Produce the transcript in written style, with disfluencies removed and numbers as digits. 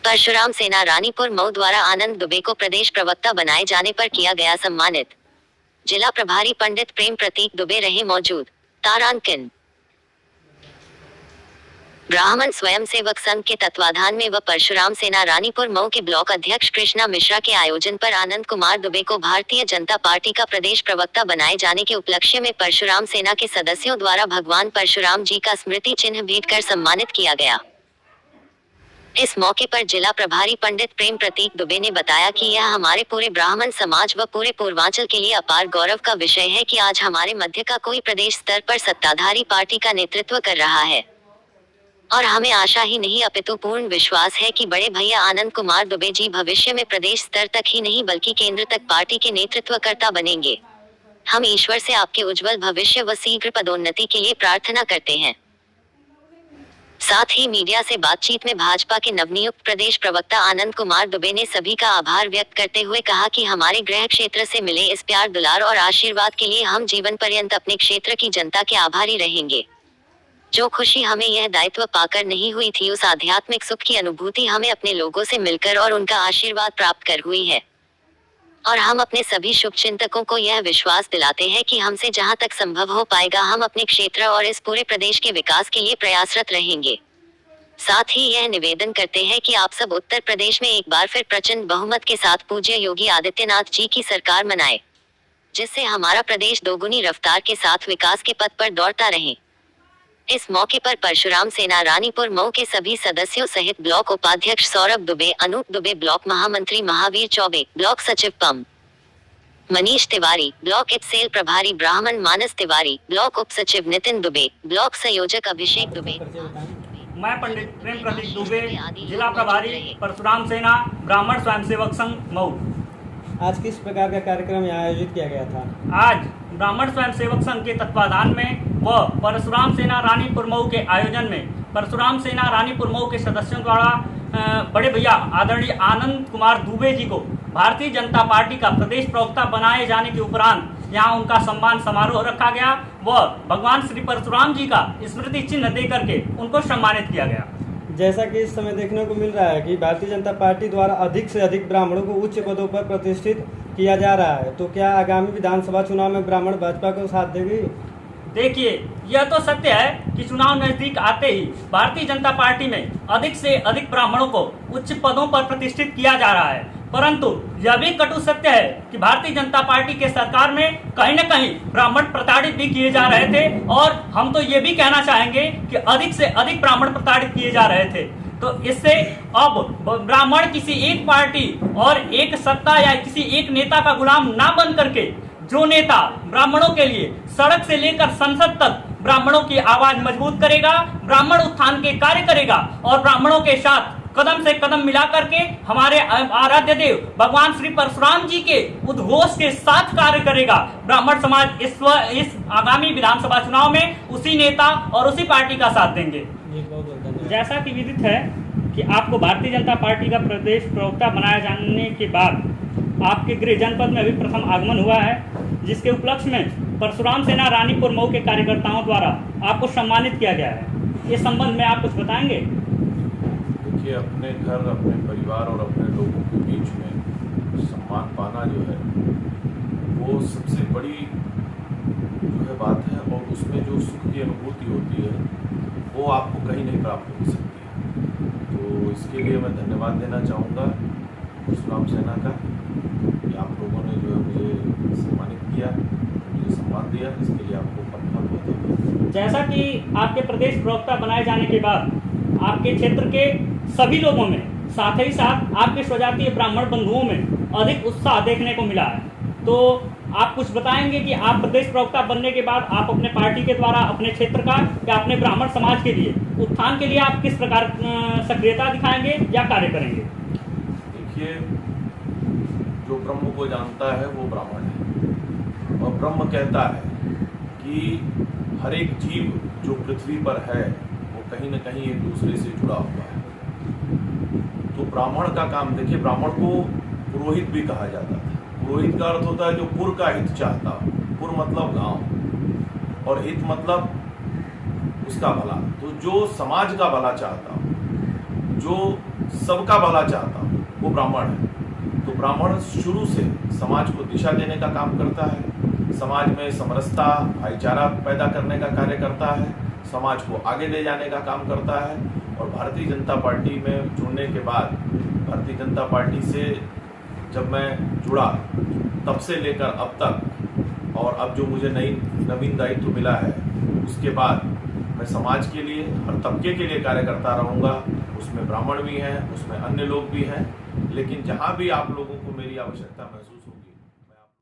परशुराम सेना रानीपुर मऊ द्वारा आनंद दुबे को प्रदेश प्रवक्ता बनाए जाने पर किया गया सम्मानित। जिला प्रभारी पंडित प्रेम प्रतीक दुबे रहे मौजूद। तारांकन ब्राह्मण स्वयंसेवक संघ के तत्वाधान में व परशुराम सेना रानीपुर मऊ के ब्लॉक अध्यक्ष कृष्णा मिश्रा के आयोजन पर आनंद कुमार दुबे को भारतीय जनता पार्टी का प्रदेश प्रवक्ता बनाए जाने के उपलक्ष्य में परशुराम सेना के सदस्यों द्वारा भगवान परशुराम जी का स्मृति चिन्ह भेंट कर सम्मानित किया गया। इस मौके पर जिला प्रभारी पंडित प्रेम प्रतीक दुबे ने बताया कि यह हमारे पूरे ब्राह्मण समाज व पूरे पूर्वांचल के लिए अपार गौरव का विषय है कि आज हमारे मध्य का कोई प्रदेश स्तर पर सत्ताधारी पार्टी का नेतृत्व कर रहा है और हमें आशा ही नहीं अपितु पूर्ण विश्वास है कि बड़े भैया आनंद कुमार दुबे जी भविष्य में प्रदेश स्तर तक ही नहीं बल्कि केंद्र तक पार्टी के नेतृत्वकर्ता बनेंगे। हम ईश्वर से आपके उज्जवल भविष्य व शीघ्र पदोन्नति के लिए प्रार्थना करते हैं। साथ ही मीडिया से बातचीत में भाजपा के नवनियुक्त प्रदेश प्रवक्ता आनंद कुमार दुबे ने सभी का आभार व्यक्त करते हुए कहा कि हमारे गृह क्षेत्र से मिले इस प्यार दुलार और आशीर्वाद के लिए हम जीवन पर्यंत अपने क्षेत्र की जनता के आभारी रहेंगे। जो खुशी हमें यह दायित्व पाकर नहीं हुई थी, उस आध्यात्मिक सुख की अनुभूति हमें अपने लोगों से मिलकर और उनका आशीर्वाद प्राप्त कर हुई है और हम अपने सभी शुभचिंतकों को यह विश्वास दिलाते हैं कि हमसे जहां तक संभव हो पाएगा हम अपने क्षेत्र और इस पूरे प्रदेश के विकास के लिए प्रयासरत रहेंगे। साथ ही यह निवेदन करते हैं कि आप सब उत्तर प्रदेश में एक बार फिर प्रचंड बहुमत के साथ पूज्य योगी आदित्यनाथ जी की सरकार बनाए, जिससे हमारा प्रदेश दोगुनी रफ्तार के साथ विकास के पथ पर दौड़ता रहे। इस मौके पर परशुराम सेना रानीपुर मऊ के सभी सदस्यों सहित ब्लॉक उपाध्यक्ष सौरभ दुबे, अनूप दुबे, ब्लॉक महामंत्री महावीर चौबे, ब्लॉक सचिव पम मनीष तिवारी, ब्लॉक सेल प्रभारी ब्राह्मण मानस तिवारी, ब्लॉक उप सचिव नितिन दुबे, ब्लॉक संयोजक अभिषेक दुबे, मैं पंडित प्रेम प्रतीक दुबे, जिला प्रभारी परशुराम सेना ब्राह्मण स्वयंसेवक संघ मऊ। आज किस प्रकार का कार्यक्रम यहाँ आयोजित किया गया था? आज ब्राह्मण स्वयंसेवक संघ के तत्वाधान में व परशुराम सेना रानीपुर मऊ के आयोजन में परशुराम सेना रानीपुर मऊ के सदस्यों द्वारा बड़े भैया आदरणीय आनंद कुमार दुबे जी को भारतीय जनता पार्टी का प्रदेश प्रवक्ता बनाए जाने के उपरांत यहाँ उनका सम्मान समारोह रखा गया व भगवान श्री परशुराम जी का स्मृति चिन्ह दे करके उनको सम्मानित किया गया। जैसा कि इस समय देखने को मिल रहा है कि भारतीय जनता पार्टी द्वारा अधिक से अधिक ब्राह्मणों को उच्च पदों पर प्रतिष्ठित किया जा रहा है, तो क्या आगामी विधानसभा चुनाव में ब्राह्मण भाजपा को साथ देगी? देखिए, यह तो सत्य है कि चुनाव नजदीक आते ही भारतीय जनता पार्टी में अधिक से अधिक ब्राह्मणों को उच्च पदों पर प्रतिष्ठित किया जा रहा है, परंतु यह भी कटु सत्य है कि भारतीय जनता पार्टी के सरकार में कहीं न कहीं ब्राह्मण प्रताड़ित भी किए जा रहे थे और हम तो ये भी कहना चाहेंगे कि अधिक से अधिक ब्राह्मण प्रताड़ित किए जा रहे थे। तो इससे अब ब्राह्मण किसी एक पार्टी और एक सत्ता या किसी एक नेता का गुलाम ना बन करके जो नेता ब्राह्मणों के लिए सड़क से लेकर संसद तक ब्राह्मणों की आवाज मजबूत करेगा, ब्राह्मण उत्थान के कार्य करेगा और ब्राह्मणों के साथ कदम से कदम मिला करके हमारे आराध्य देव भगवान श्री परशुराम जी के उद्घोष के साथ कार्य करेगा। ब्राह्मण समाज इस आगामी विधानसभा चुनाव में उसी नेता और उसी पार्टी का साथ देंगे। जैसा कि विदित है कि आपको भारतीय जनता पार्टी का प्रदेश प्रवक्ता बनाए जाने के बाद आपके गृह जनपद में अभी प्रथम आगमन हुआ है, जिसके उपलक्ष्य में परशुराम सेना रानीपुर मऊ के कार्यकर्ताओं द्वारा आपको सम्मानित किया गया है। इस संबंध में आप कुछ बताएंगे? देखिए, अपने घर, अपने परिवार और अपने लोगों के बीच में सम्मान पाना जो है वो सबसे बड़ी जो है बात है और उसमें जो सुख की अनुभूति होती है वो आपको कहीं नहीं प्राप्त हो सकती है। तो इसके लिए मैं धन्यवाद देना चाहूँगा परशुराम सेना का कि आप लोगों ने जो है मुझे सम्मानित किया, मुझे सम्मान दिया, इसके लिए आपको बहुत धन्यवाद। जैसा कि आपके प्रदेश प्रवक्ता बनाए जाने के बाद आपके क्षेत्र के सभी लोगों में, साथ ही साथ आपके स्वजातीय ब्राह्मण बंधुओं में अधिक उत्साह देखने को मिला है, तो आप कुछ बताएंगे कि आप प्रदेश प्रवक्ता बनने के बाद आप अपने पार्टी के द्वारा अपने क्षेत्र का या अपने ब्राह्मण समाज के लिए उत्थान के लिए आप किस प्रकार सक्रियता दिखाएंगे या कार्य करेंगे? देखिए, जो ब्रह्म को जानता है वो ब्राह्मण है और ब्रह्म कहता है कि हर एक जीव जो पृथ्वी पर है वो कहीं न कहीं एक दूसरे से जुड़ा हुआ है। तो ब्राह्मण का काम, देखिए, ब्राह्मण को पुरोहित भी कहा जाता था। पुरोहित का अर्थ होता है जो पुर का हित चाहता हो। पुर मतलब गांव और हित मतलब उसका भला। तो जो समाज का भला चाहता हो, जो सबका भला चाहता हूँ वो ब्राह्मण है। तो ब्राह्मण शुरू से समाज को दिशा देने का काम करता है, समाज में समरसता भाईचारा पैदा करने का कार्य करता है, समाज को आगे ले जाने का काम करता है। और भारतीय जनता पार्टी में जुड़ने के बाद, भारतीय जनता पार्टी से जब मैं जुड़ा तब से लेकर अब तक, और अब जो मुझे नवीन दायित्व मिला है उसके बाद मैं समाज के लिए, हर तबके के लिए कार्य करता रहूँगा। उसमें ब्राह्मण भी हैं, उसमें अन्य लोग भी हैं, लेकिन जहाँ भी आप लोगों को मेरी आवश्यकता महसूस